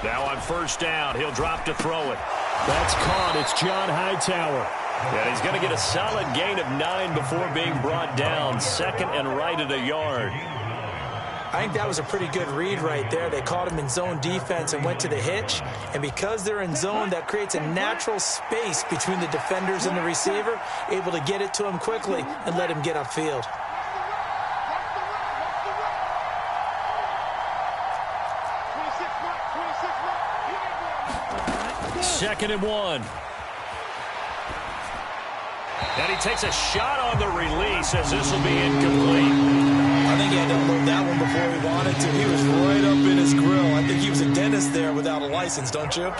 Now on first down, he'll drop to throw it. That's caught. It's John Hightower. And he's going to get a solid gain of 9 before being brought down. Second and right at a yard. I think that was a pretty good read right there. They caught him in zone defense and went to the hitch. And because they're in zone, that creates a natural space between the defenders and the receiver, able to get it to him quickly and let him get upfield. Second and 1. And he takes a shot on the release as this will be incomplete. I think he had to unload that one before he wanted to. He was right up in his grill. I think he was a dentist there without a license, don't you?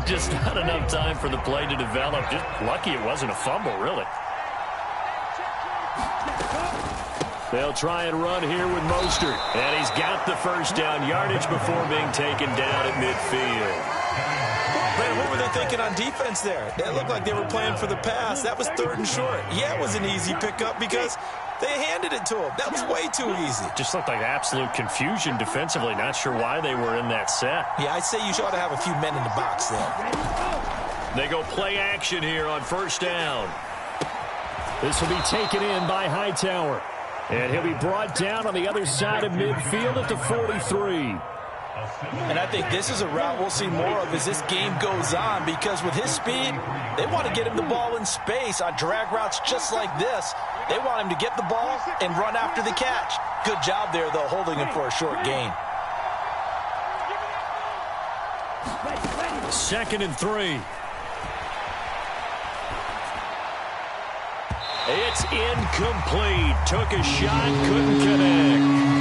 Just not enough time for the play to develop. Just lucky it wasn't a fumble, really. They'll try and run here with Mostert. And he's got the first down yardage before being taken down at midfield. Man, what were they thinking on defense there? It looked like they were playing for the pass. That was 3rd and short. Yeah, it was an easy pickup because they handed it to him. That was way too easy. Just looked like absolute confusion defensively. Not sure why they were in that set. Yeah, I'd say you ought to have a few men in the box there. They go play action here on first down. This will be taken in by Hightower. And he'll be brought down on the other side of midfield at the 43. And I think this is a route we'll see more of as this game goes on, because with his speed, they want to get him the ball in space on drag routes just like this. They want him to get the ball and run after the catch. Good job there, though, holding him for a short gain. Second and 3. It's incomplete. Took a shot, couldn't connect.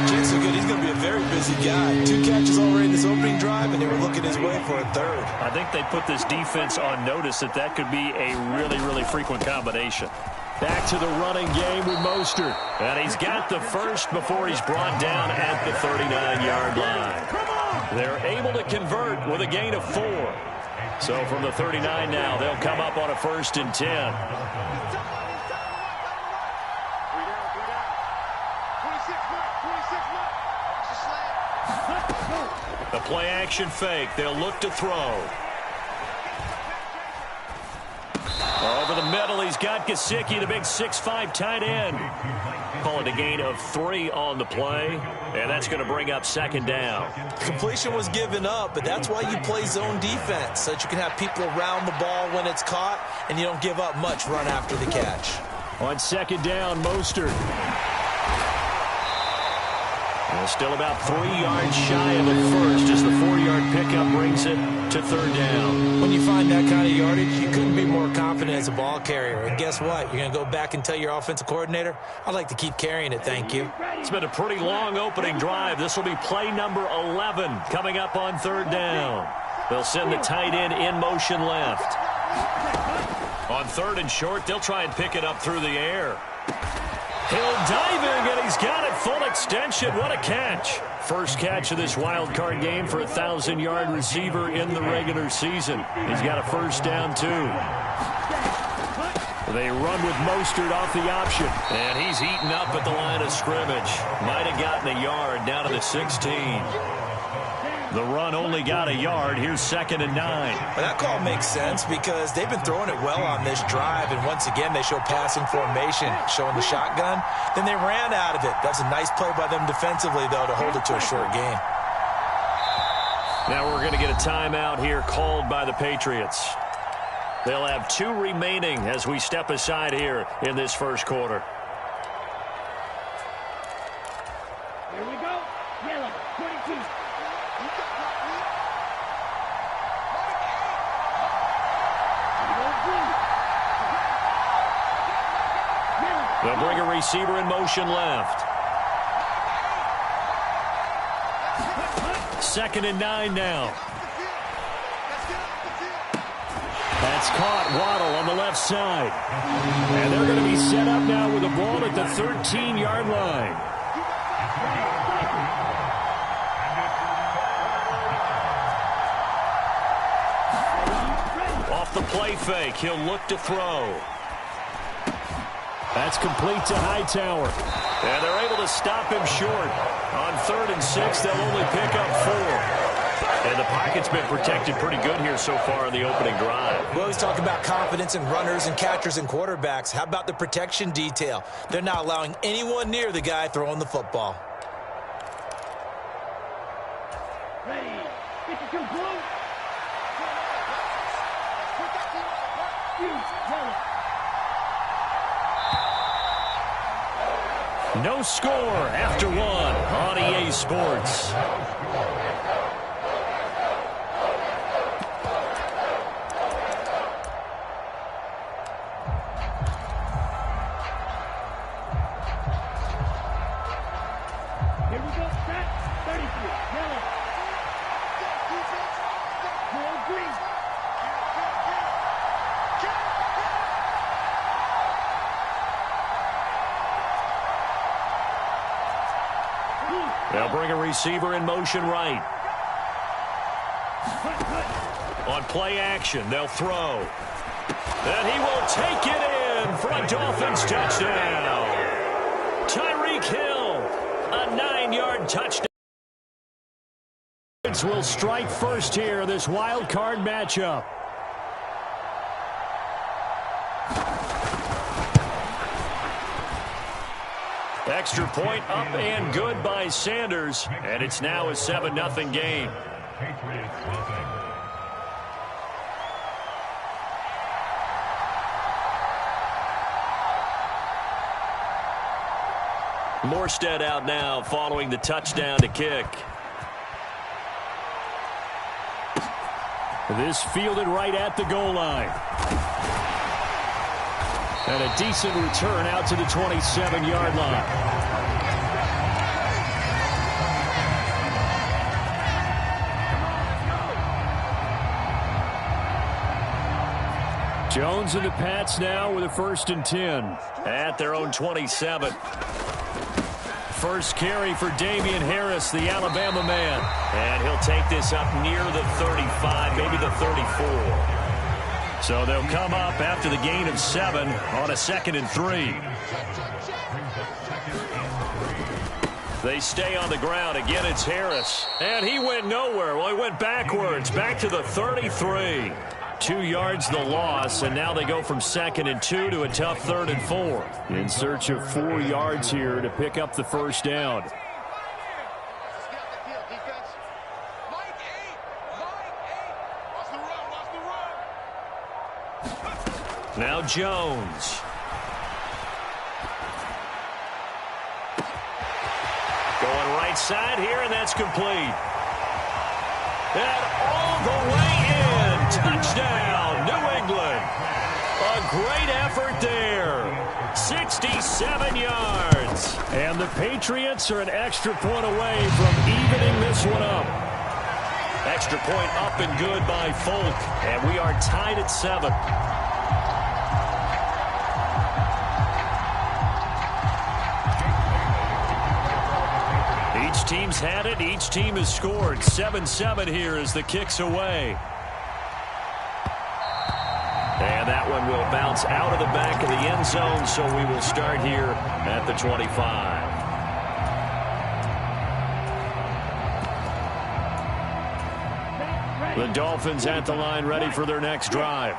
Chance so good, he's going to be a very busy guy. 2 catches already in this opening drive, and they were looking his way for a 3rd. I think they put this defense on notice that could be a really, really frequent combination. Back to the running game with Mostert. And he's got the first before he's brought down at the 39-yard line. They're able to convert with a gain of 4. So from the 39 now, they'll come up on a 1st and 10. The play action fake. They'll look to throw. Over the middle, he's got Gesicki, the big 6'5" tight end. Call it a gain of 3 on the play, and that's going to bring up 2nd down. Completion was given up, but that's why you play zone defense, so that you can have people around the ball when it's caught, and you don't give up much run after the catch. On 2nd down, Mostert. Still about 3 yards shy of the first as the 4-yard pickup brings it to 3rd down. When you find that kind of yardage, you couldn't be more confident as a ball carrier. And guess what? You're going to go back and tell your offensive coordinator, I'd like to keep carrying it, thank you. It's been a pretty long opening drive. This will be play number 11 coming up on 3rd down. They'll send the tight end in motion left. On 3rd and short, they'll try and pick it up through the air. He'll diving, and he's got it full extension. What a catch. First catch of this wild card game for a 1,000-yard receiver in the regular season. He's got a 1st down, too. They run with Mostert off the option, and he's eaten up at the line of scrimmage. Might have gotten a yard down to the 16. The run only got a yard. Here's 2nd and 9. Well, that call makes sense because they've been throwing it well on this drive, and once again they show passing formation, showing the shotgun. Then they ran out of it. That's a nice play by them defensively, though, to hold it to a short gain. Now we're going to get a timeout here called by the Patriots. They'll have 2 remaining as we step aside here in this first quarter. Here we go. Yellow, 22. They'll bring a receiver in motion left. 2nd and 9 now. That's caught. Waddle on the left side. And they're going to be set up now with the ball at the 13-yard line. Off the play fake, he'll look to throw. That's complete to Hightower. And they're able to stop him short. On 3rd and 6, they'll only pick up 4. And the pocket's been protected pretty good here so far in the opening drive. Well, he's talking about confidence in runners and catchers and quarterbacks. How about the protection detail? They're not allowing anyone near the guy throwing the football. Ready. Get your blue. No score after 1 on EA Sports. Here we go. Set. 33. Yellow. Yellow green. They'll bring a receiver in motion right. On play action, they'll throw. And he will take it in for a Dolphins touchdown. Tyreek Hill, a 9-yard touchdown. Will strike first here, this wild card matchup. Extra point up and good by Sanders, and it's now a 7-0 game. Morstead out now following the touchdown to kick. This fielded right at the goal line. And a decent return out to the 27-yard line. Jones and the Pats now with a 1st and 10. At their own 27. First carry for Damian Harris, the Alabama man. And he'll take this up near the 35, maybe the 34. So they'll come up after the gain of 7 on a 2nd and 3. They stay on the ground. Again, it's Harris. And he went nowhere. Well, he went backwards, back to the 33. 2 yards the loss, and now they go from 2nd and 2 to a tough 3rd and 4. In search of 4 yards here to pick up the first down. Now Jones. Going right side here, and that's complete. And all the way in. Touchdown, New England. A great effort there. 67 yards. And the Patriots are an extra point away from evening this one up. Extra point up and good by Folk. And we are tied at 7. Each team's had it. Each team has scored. 7-7 here as the kick's away. And that one will bounce out of the back of the end zone, so we will start here at the 25. The Dolphins at the line ready for their next drive.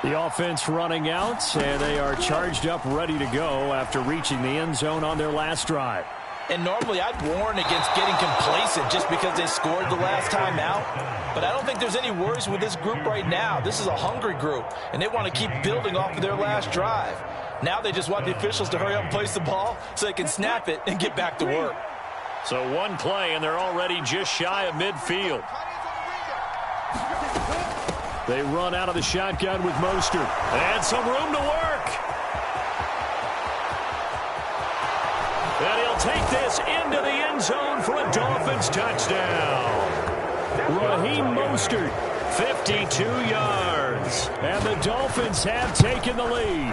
The offense running out, and they are charged up ready to go after reaching the end zone on their last drive. And normally I'd warn against getting complacent just because they scored the last time out. But I don't think there's any worries with this group right now. This is a hungry group, and they want to keep building off of their last drive. Now they just want the officials to hurry up and place the ball so they can snap it and get back to work. So one play, and they're already just shy of midfield. They run out of the shotgun with Mostert. And some room to work. And he'll take this into the end zone for a Dolphins touchdown. Raheem Mostert, 52 yards. And the Dolphins have taken the lead.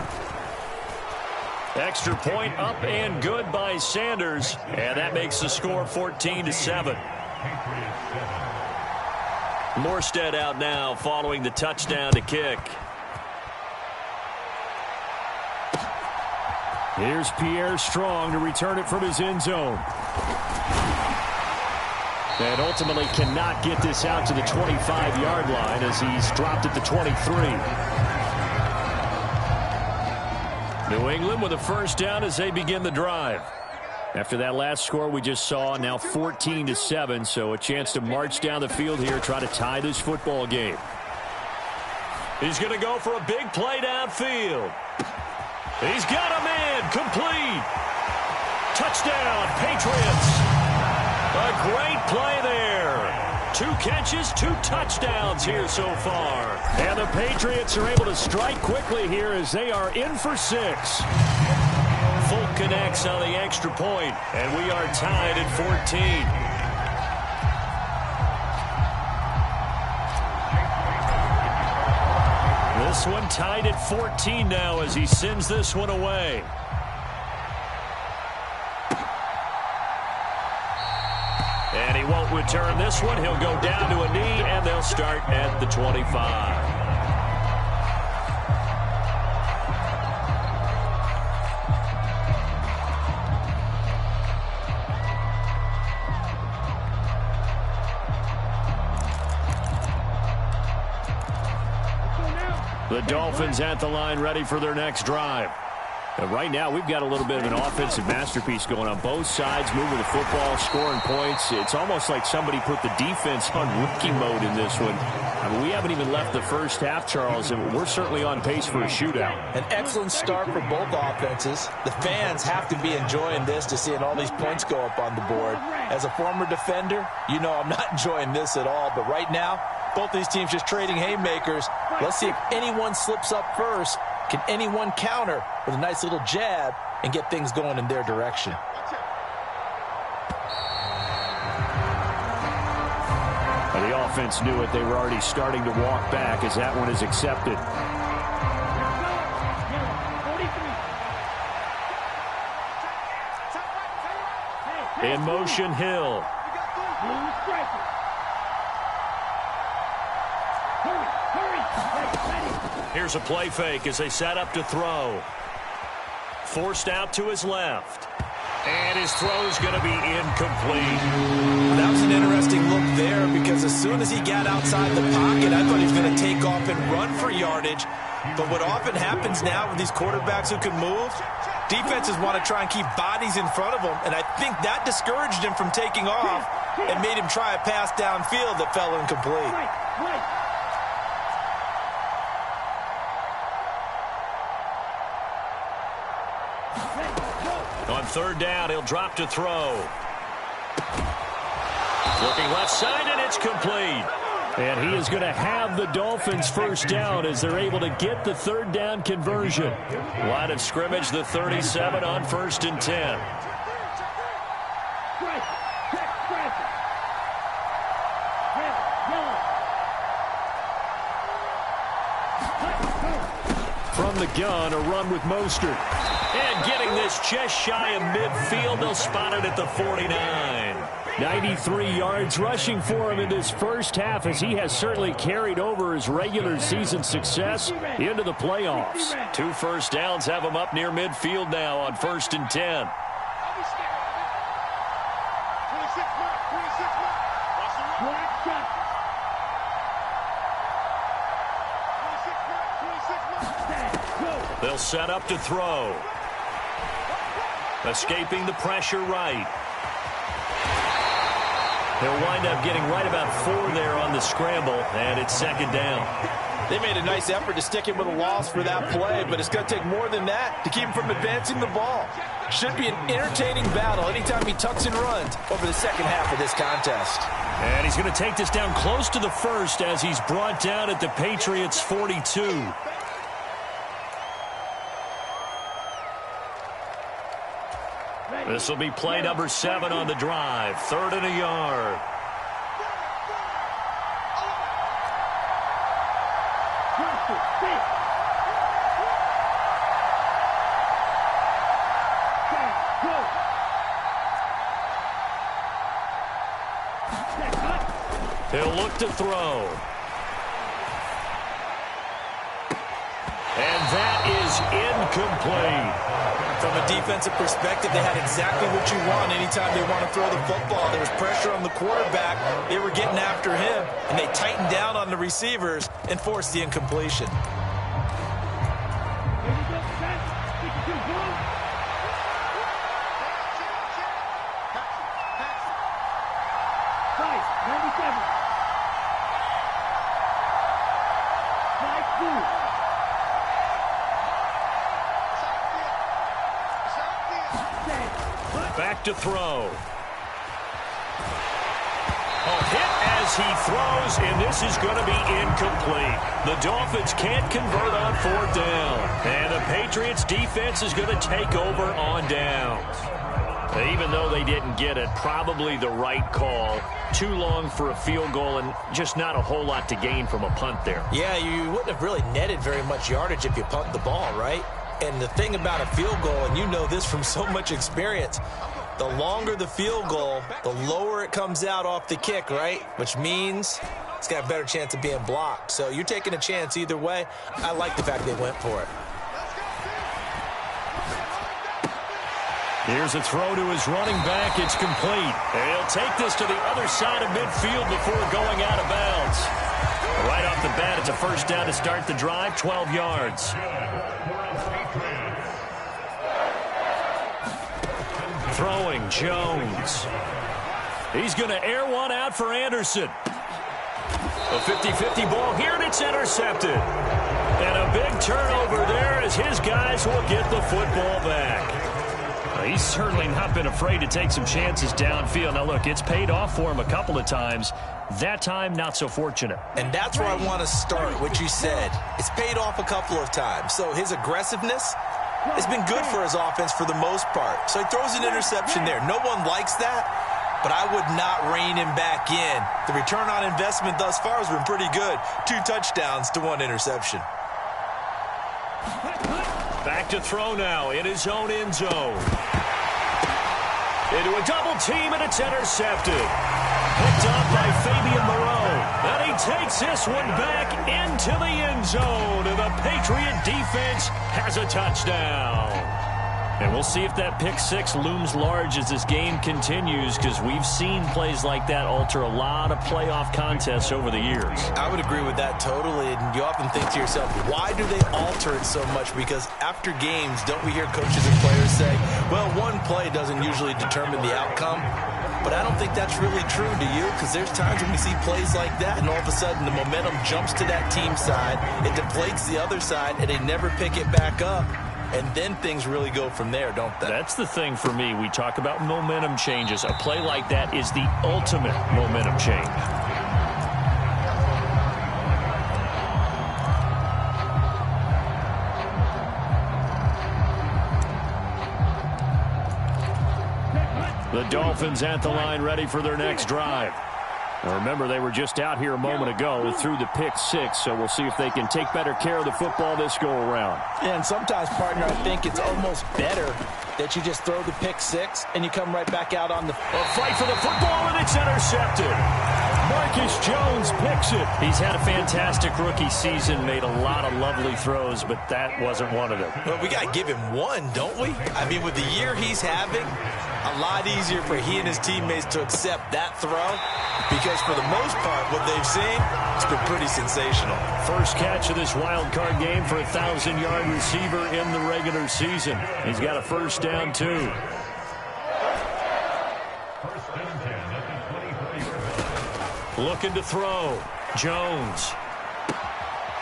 Extra point up and good by Sanders. And that makes the score 14-7. Morstead out now following the touchdown to kick. Here's Pierre Strong to return it from his end zone. And ultimately cannot get this out to the 25-yard line as he's dropped at the 23. New England with a first down as they begin the drive. After that last score we just saw, now 14-7, so a chance to march down the field here, try to tie this football game. He's going to go for a big play downfield. He's got him in, complete. Touchdown, Patriots. A great play there. 2 catches, 2 touchdowns here so far. And the Patriots are able to strike quickly here as they are in for 6. Folk connects on the extra point, and we are tied at 14. This one tied at 14 now as he sends this one away. And he won't return this one. He'll go down to a knee, and they'll start at the 25. The Dolphins at the line, ready for their next drive. And right now, we've got a little bit of an offensive masterpiece going on both sides, moving the football, scoring points. It's almost like somebody put the defense on rookie mode in this one. I mean, we haven't even left the first half, Charles, and we're certainly on pace for a shootout. An excellent start for both offenses. The fans have to be enjoying this to seeing all these points go up on the board. As a former defender, you know I'm not enjoying this at all, but right now, both these teams just trading haymakers. Let's see if anyone slips up first. Can anyone counter with a nice little jab and get things going in their direction? The offense knew it. They were already starting to walk back as that one is accepted. In motion, Hill. Here's a play fake as they set up to throw. Forced out to his left. And his throw's going to be incomplete. That was an interesting look there because as soon as he got outside the pocket, I thought he was going to take off and run for yardage. But what often happens now with these quarterbacks who can move, defenses want to try and keep bodies in front of them, and I think that discouraged him from taking off and made him try a pass downfield that fell incomplete. On third down, he'll drop to throw. Looking left side, and it's complete. And he is going to have the Dolphins first down as they're able to get the third down conversion. Line of scrimmage, the 37 on 1st and 10. From the gun, a run with Mostert. And getting this just shy of midfield, they'll spot it at the 49. 93 yards rushing for him in this first half as he has certainly carried over his regular season success into the playoffs. 2 first downs have him up near midfield now on 1st and 10. They'll set up to throw. Escaping the pressure right. He'll wind up getting right about 4 there on the scramble, and it's 2nd down. They made a nice effort to stick him with a loss for that play, but it's going to take more than that to keep him from advancing the ball. Should be an entertaining battle anytime he tucks and runs over the second half of this contest. And he's going to take this down close to the first as he's brought down at the Patriots' 42. This will be play number 7 on the drive. 3rd and a yard. He'll look to throw. And that is incomplete. From a defensive perspective, they had exactly what you want anytime they want to throw the football. There was pressure on the quarterback. They were getting after him, and they tightened down on the receivers and forced the incompletion. Back to throw. Hit as he throws, and this is going to be incomplete. The Dolphins can't convert on 4th down. And the Patriots defense is going to take over on downs. Even though they didn't get it, probably the right call. Too long for a field goal and just not a whole lot to gain from a punt there. Yeah, you wouldn't have really netted very much yardage if you punt the ball, right? And the thing about a field goal, and you know this from so much experience, the longer the field goal, the lower it comes out off the kick, right? Which means it's got a better chance of being blocked. So you're taking a chance either way. I like the fact they went for it. Here's a throw to his running back. It's complete. And he'll take this to the other side of midfield before going out of bounds. Right off the bat, it's a first down to start the drive, 12 yards. Throwing, Jones. He's going to air one out for Anderson. A 50-50 ball here, and it's intercepted. And a big turnover there as his guys will get the football back. He's certainly not been afraid to take some chances downfield. Now, look, it's paid off for him a couple of times. That time, not so fortunate. And that's where I want to start, what you said. It's paid off a couple of times. So his aggressiveness has been good for his offense for the most part. So he throws an interception there. No one likes that, but I would not rein him back in. The return on investment thus far has been pretty good. 2 touchdowns to 1 interception. Back to throw now in his own end zone. Into a double team, and it's intercepted. Picked up by Fabian Moreau. And he takes this one back into the end zone. And the Patriot defense has a touchdown. And we'll see if that pick six looms large as this game continues, because we've seen plays like that alter a lot of playoff contests over the years. I would agree with that totally. And you often think to yourself, why do they alter it so much? Because after games, don't we hear coaches and players say, well, one play doesn't usually determine the outcome. But I don't think that's really true, do you? Because there's times when we see plays like that, and all of a sudden the momentum jumps to that team side, it deflates the other side, and they never pick it back up. And then things really go from there, don't they? That's the thing for me. We talk about momentum changes. A play like that is the ultimate momentum change. The Dolphins at the line, ready for their next drive. Now remember, they were just out here a moment ago through the pick six, so we'll see if they can take better care of the football this go-around. Yeah, and sometimes, partner, I think it's almost better that you just throw the pick six and you come right back out on the... A fight for the football, and it's intercepted. Marcus Jones picks it. He's had a fantastic rookie season, made a lot of lovely throws, but that wasn't one of them. Well, we got to give him one, don't we? I mean, with the year he's having, a lot easier for he and his teammates to accept that throw, because for the most part, what they've seen, it's been pretty sensational. First catch of this wild card game for a 1,000-yard receiver in the regular season. He's got a first down, too. Looking to throw. Jones.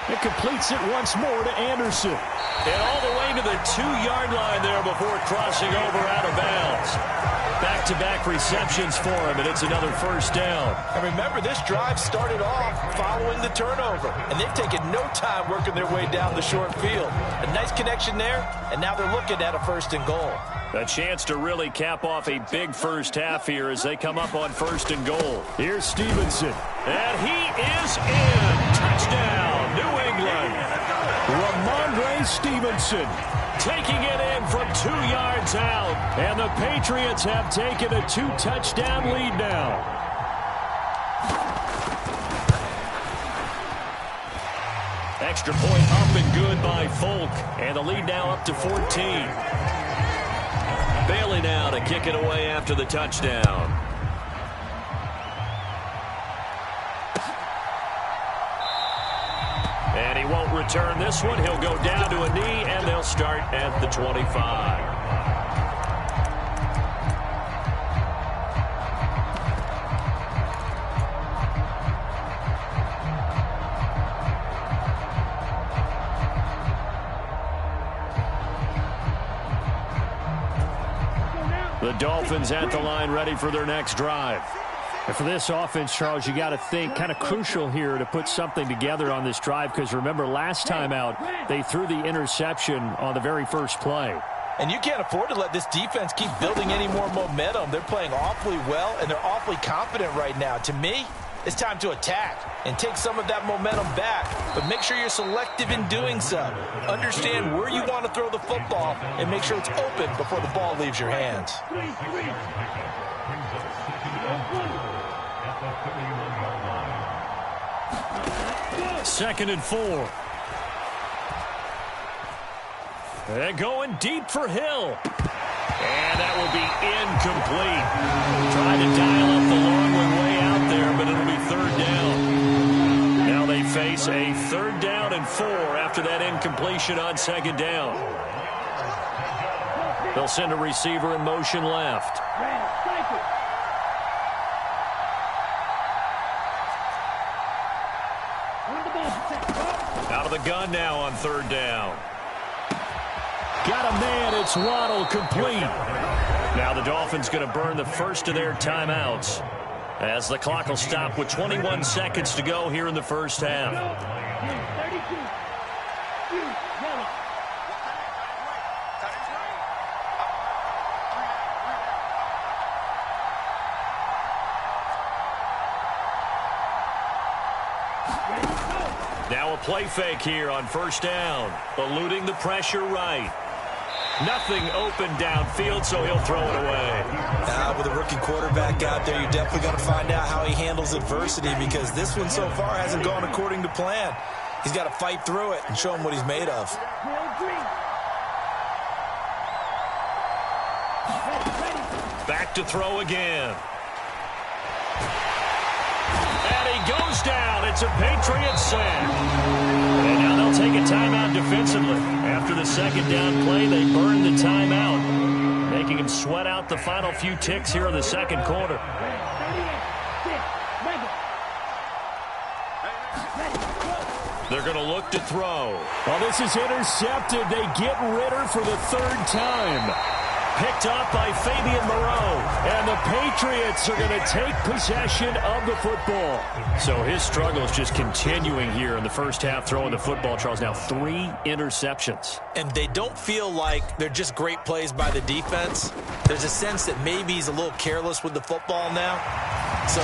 It completes it once more to Anderson. And all the way to the 2-yard line there before crossing over out of bounds. Back-to-back receptions for him, and it's another first down. And remember, this drive started off following the turnover, and they've taken no time working their way down the short field. A nice connection there, and now they're looking at a first and goal. A chance to really cap off a big first half here as they come up on first and goal. Here's Stevenson. And he is in. Touchdown, New England. Ramondre Stevenson taking it in from 2 yards out. And the Patriots have taken a 2-touchdown lead now. Extra point up and good by Folk. And the lead now up to 14. Bailey now to kick it away after the touchdown. And he won't return this one. He'll go down to a knee, and they'll start at the 25. The Dolphins at the line ready for their next drive. And for this offense, Charles, you got to think kind of crucial here to put something together on this drive, because remember last time out they threw the interception on the very first play. And you can't afford to let this defense keep building any more momentum. They're playing awfully well, and they're awfully confident right now. To me, it's time to attack and take some of that momentum back, but make sure you're selective in doing so. Understand where you want to throw the football and make sure it's open before the ball leaves your hands. Second and 4. They're going deep for Hill. And that will be incomplete. Trying to dial up the long one way out there, but it'll be third down. Now they face a 3rd down and 4 after that incompletion on 2nd down. They'll send a receiver in motion left. Out of the gun now on 3rd down. Got a man, it's Waddle, complete. Now the Dolphins going to burn the first of their timeouts as the clock will stop with 21 seconds to go here in the first half. Now a play fake here on 1st down, eluding the pressure right. Nothing open downfield, so he'll throw it away. With a rookie quarterback out there, you're definitely going to find out how he handles adversity, because this one so far hasn't gone according to plan. He's got to fight through it and show him what he's made of. Back to throw again. And he goes down. It's a Patriot sack. And now they'll take a timeout defensively. After the 2nd down play, they burn the timeout, making him sweat out the final few ticks here in the 2nd quarter. They're going to look to throw. Well, this is intercepted. They get Ritter for the 3rd time. Picked up by Fabian Moreau. And the Patriots are going to take possession of the football. So his struggle is just continuing here in the first half, throwing the football, Charles. Now 3 interceptions. And they don't feel like they're just great plays by the defense. There's a sense that maybe he's a little careless with the football now. So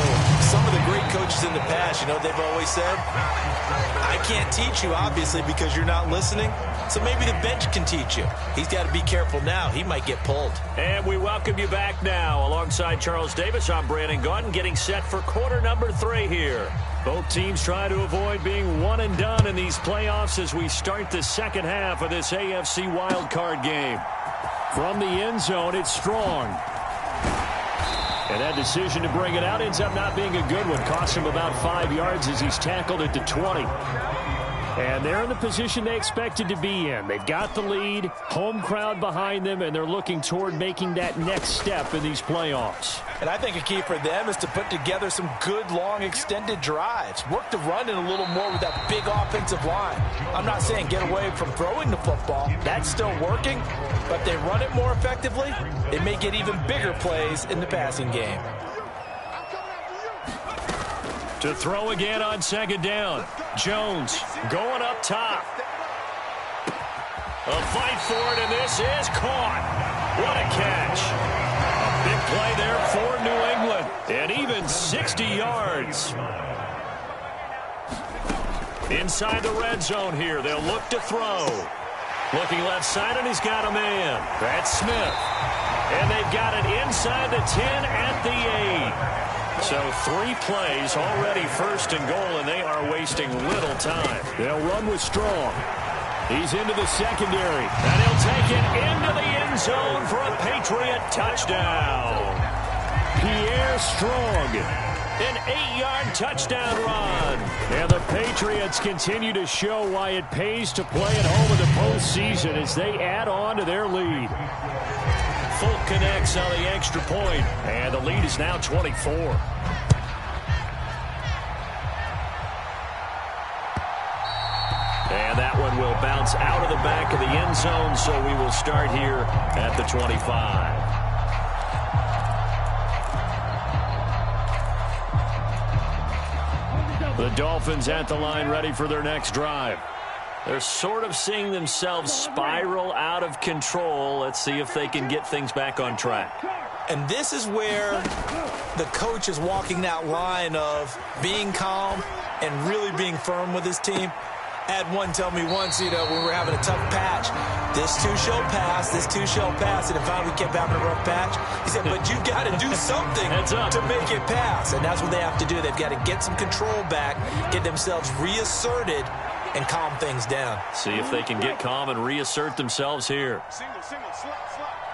some of the great coaches in the past, you know what they've always said? I can't teach you, obviously, because you're not listening. So maybe the bench can teach you. He's got to be careful now. He might get pulled. And we welcome you back now. Alongside Charles Davis, I'm Brandon Gaudin, getting set for quarter number 3 here. Both teams try to avoid being one and done in these playoffs as we start the 2nd half of this AFC wildcard game. From the end zone, it's Strong. And that decision to bring it out ends up not being a good one. Costs him about 5 yards as he's tackled at the 20. And they're in the position they expected to be in. They've got the lead, home crowd behind them, and they're looking toward making that next step in these playoffs. And I think a key for them is to put together some good, long, extended drives. Work the run in a little more with that big offensive line. I'm not saying get away from throwing the football. That's still working. But if they run it more effectively, they may get even bigger plays in the passing game. To throw again on 2nd down. Jones going up top. A fight for it, and this is caught. What a catch. A big play there for New England. And even 60 yards. Inside the red zone here. They'll look to throw. Looking left side, and he's got a man. That's Smith. And they've got it inside the 10 at the 8. So 3 plays already first and goal, and they are wasting little time. They'll run with Strong. He's into the secondary. And he'll take it into the end zone for a Patriot touchdown. Pierre Strong. An 8-yard touchdown run. And the Patriots continue to show why it pays to play at home in the postseason as they add on to their lead. Folk connects on the extra point, and the lead is now 24. And that one will bounce out of the back of the end zone, so we will start here at the 25. The Dolphins at the line ready for their next drive. They're sort of seeing themselves spiral out of control. Let's see if they can get things back on track. And this is where the coach is walking that line of being calm and really being firm with his team. I had one tell me once, when we were having a tough patch, this too shall pass, this too shall pass, and if finally we kept having a rough patch, he said, but you've got to do something to make it pass. And that's what they have to do. They've got to get some control back, get themselves reasserted, and calm things down. See if they can get calm and reassert themselves here. Single, slot.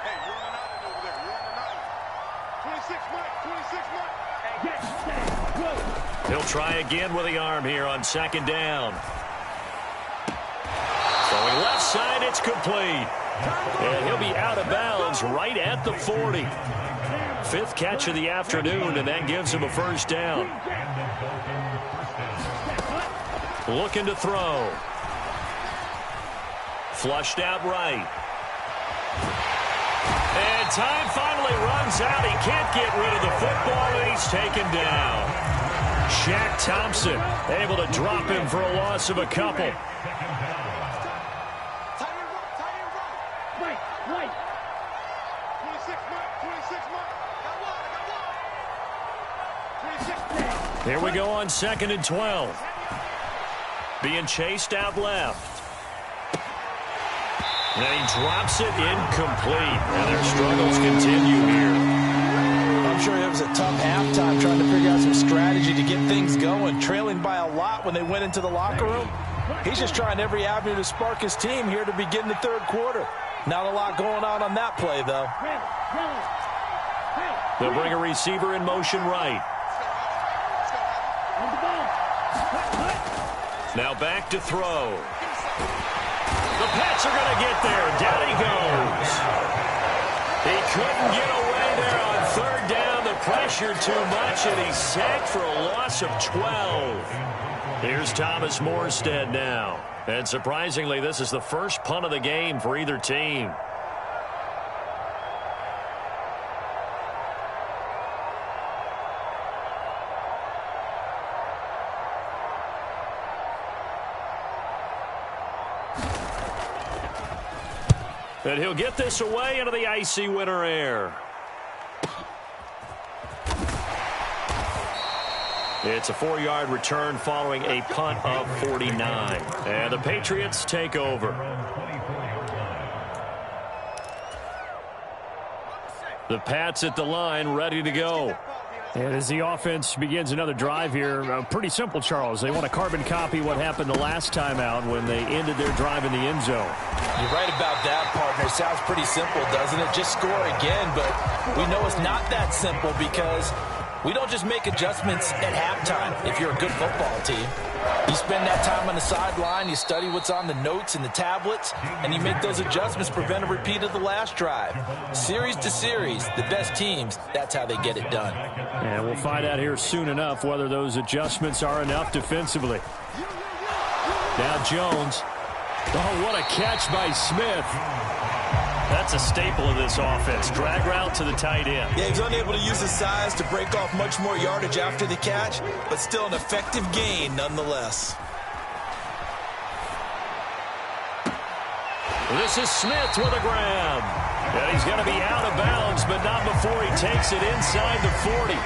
Hey, you're on an island over there. You're on an island. 26 Mike. He'll try again with the arm here on second down. Throwing left side, it's complete. And he'll be out of bounds right at the 40. 5th catch of the afternoon, and that gives him a first down. Looking to throw. Flushed out right. And time finally runs out. He can't get rid of the football, and he's taken down. Shaq Thompson able to drop him for a loss of a couple. Here we go on 2nd and 12. Being chased out left. And he drops it incomplete. And their struggles continue here. I'm sure it was a tough halftime trying to figure out some strategy to get things going. Trailing by a lot when they went into the locker room. He's just trying every avenue to spark his team here to begin the 3rd quarter. Not a lot going on that play, though. They'll bring a receiver in motion right. Now back to throw. The Pats are going to get there. Down he goes. He couldn't get away there on 3rd down. The pressure too much, and he's sacked for a loss of 12. Here's Thomas Morstead now. And surprisingly, this is the first punt of the game for either team. And he'll get this away into the icy winter air. It's a 4-yard return following a punt of 49. And the Patriots take over. The Pats at the line, ready to go. And as the offense begins another drive here, pretty simple, Charles. They want to carbon copy what happened the last time out when they ended their drive in the end zone. You're right about that, partner. Sounds pretty simple, doesn't it? Just score again, but we know it's not that simple because we don't just make adjustments at halftime if you're a good football team. You spend that time on the sideline, you study what's on the notes and the tablets, and you make those adjustments, prevent a repeat of the last drive. Series to series, the best teams, that's how they get it done. And we'll find out here soon enough whether those adjustments are enough defensively. Now Jones. Oh, what a catch by Smith. That's a staple of this offense. Drag route to the tight end. Yeah, he's unable to use his size to break off much more yardage after the catch, but still an effective gain nonetheless. This is Smith with a grab. And he's going to be out of bounds, but not before he takes it inside the 40.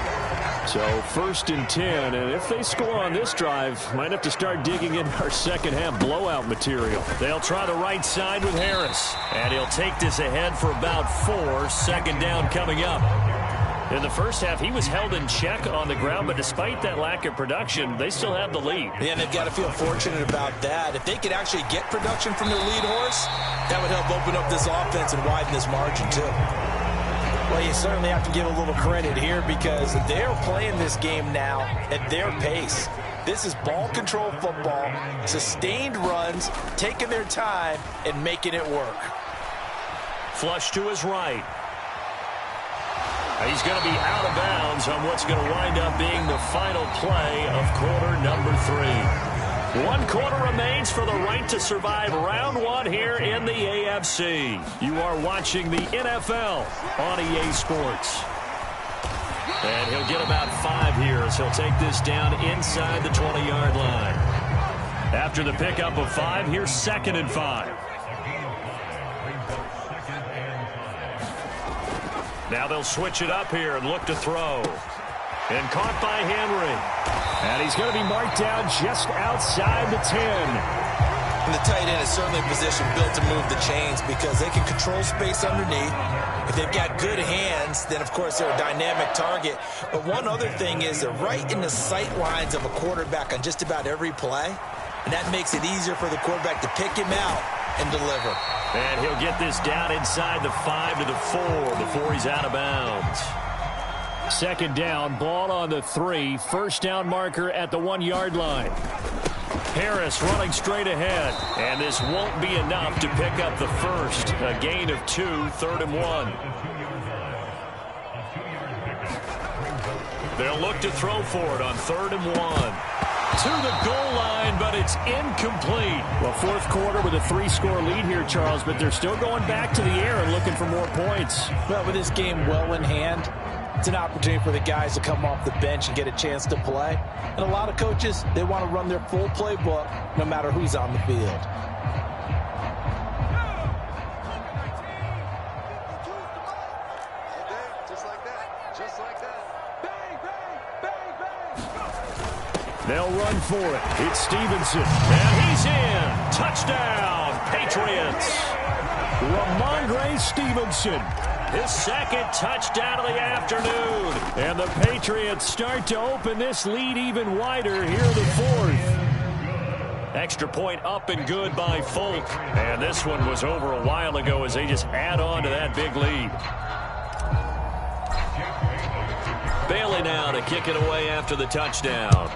So 1st and 10, and if they score on this drive, might have to start digging in our second half blowout material. They'll try the right side with Harris. And he'll take this ahead for about 4. 2nd down coming up. In the first half, he was held in check on the ground, but despite that lack of production, they still have the lead. Yeah, and they've got to feel fortunate about that. If they could actually get production from their lead horse, that would help open up this offense and widen this margin, too. Well, you certainly have to give a little credit here because they're playing this game now at their pace. This is ball control football, sustained runs, taking their time, and making it work. Flush to his right. He's going to be out of bounds on what's going to wind up being the final play of quarter number 3. 1 quarter remains for the right to survive round 1 here in the AFC. You are watching the NFL on EA Sports. And he'll get about 5 here as he'll take this down inside the 20-yard line. After the pickup of 5, here's 2nd and 5. Now they'll switch it up here and look to throw. And caught by Henry. And he's going to be marked down just outside the 10. And the tight end is certainly a position built to move the chains because they can control space underneath. If they've got good hands, then, of course, they're a dynamic target. But one other thing is they're right in the sight lines of a quarterback on just about every play. And that makes it easier for the quarterback to pick him out and deliver. And he'll get this down inside the 5 to the 4 before he's out of bounds. 2nd down, ball on the 3. 1st down marker at the 1-yard line. Harris running straight ahead. And this won't be enough to pick up the first. A gain of 2, 3rd and 1. They'll look to throw for it on 3rd and 1. To the goal line, but it's incomplete. Well, 4th quarter with a 3-score lead here, Charles, but they're still going back to the air and looking for more points. Well, with this game well in hand, it's an opportunity for the guys to come off the bench and get a chance to play. And a lot of coaches, they want to run their full playbook no matter who's on the field. Just like that. Just like that. Bang, bang, bang, bang. They'll run for it. It's Stevenson. And he's in. Touchdown, Patriots. Ramondre Stevenson. His 2nd touchdown of the afternoon. And the Patriots start to open this lead even wider here in the 4th. Extra point up and good by Folk. And this one was over a while ago as they just add on to that big lead. Bailey now to kick it away after the touchdown.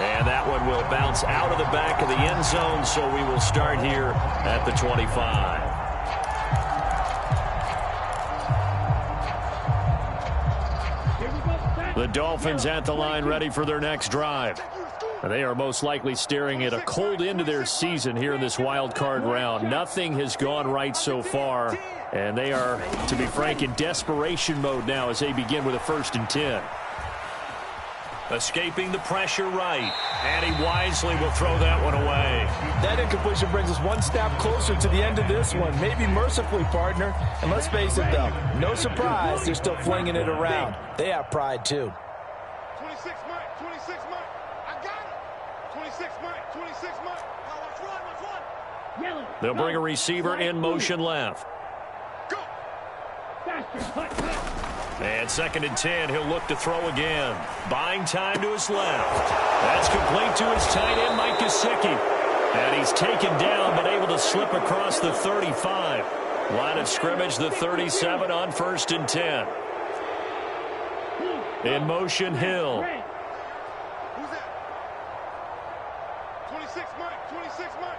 And that one will bounce out of the back of the end zone, so we will start here at the 25. The Dolphins at the line ready for their next drive. They are most likely staring at a cold end to their season here in this wild card round. Nothing has gone right so far, and they are, to be frank, in desperation mode now as they begin with a 1st and 10. Escaping the pressure right. And he wisely will throw that one away. That incompletion brings us one step closer to the end of this one. Maybe mercifully, partner. And let's face it, though, no surprise, they're still flinging it around. They have pride, too. 26 Mike, 26 Mike. I got it. 26 Mike, 26 Mike. Oh, let's run. Yellow. They'll bring a receiver in motion left. Go. Faster. Hut, hut. And 2nd and 10, he'll look to throw again. Buying time to his left. That's complete to his tight end, Mike Gesicki. And he's taken down, but able to slip across the 35. Line of scrimmage, the 37 on 1st and 10. In motion, Hill. Who's that? 26 Mike, 26 Mike.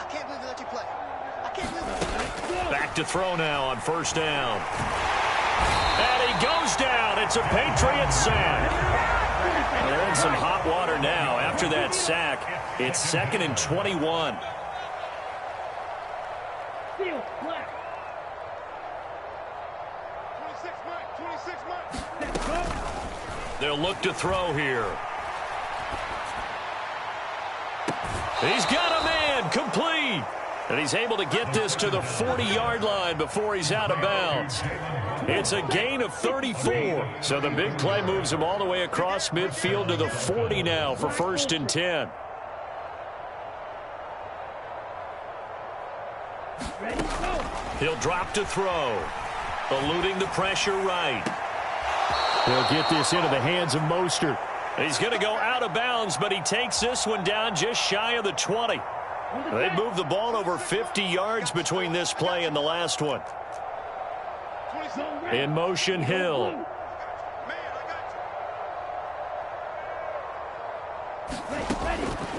I can't believe they let you play. I can't believe it. Back to throw now on 1st down. And he goes down. It's a Patriot sack. Well, they're in some hot water now. After that sack, it's 2nd and 21. Field flat. 26 Mike, 26 Mike. They'll look to throw here. He's got a man, complete. And he's able to get this to the 40-yard line before he's out of bounds. It's a gain of 34. So the big play moves him all the way across midfield to the 40 now for 1st and 10. Ready, go. He'll drop to throw. Eluding the pressure right. He'll get this into the hands of Mostert. He's going to go out of bounds, but he takes this one down just shy of the 20. They moved the ball over 50 yards between this play and the last one. In motion, Hill.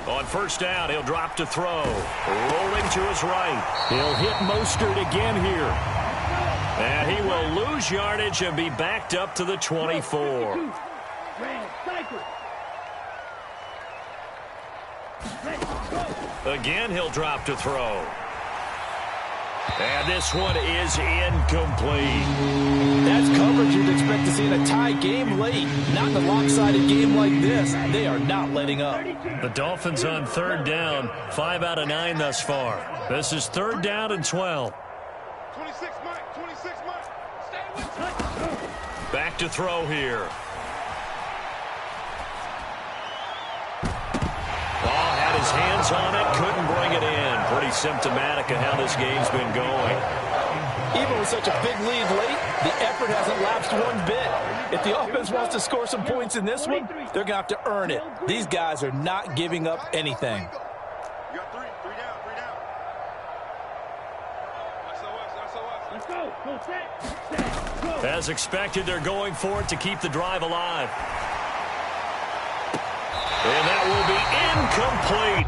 On first down, he'll drop to throw. Rolling to his right. He'll hit Mostert again here. And he will lose yardage and be backed up to the 24. Again, he'll drop to throw. And this one is incomplete. That's coverage you'd expect to see in a tie game late. Not in a lopsided game like this. They are not letting up. The Dolphins on third down. 5 out of 9 thus far. This is third down and 12. 26, Mike. 26, Mike. Stay with Back to throw here. Had his hands on it, couldn't bring it in. Pretty symptomatic of how this game's been going. Even with such a big lead late, the effort hasn't lapsed one bit. If the offense wants to score some points in this one, they're going to have to earn it. These guys are not giving up anything. You got three down. Let's go. Go set. Go. As expected, they're going for it to keep the drive alive. And that will be incomplete.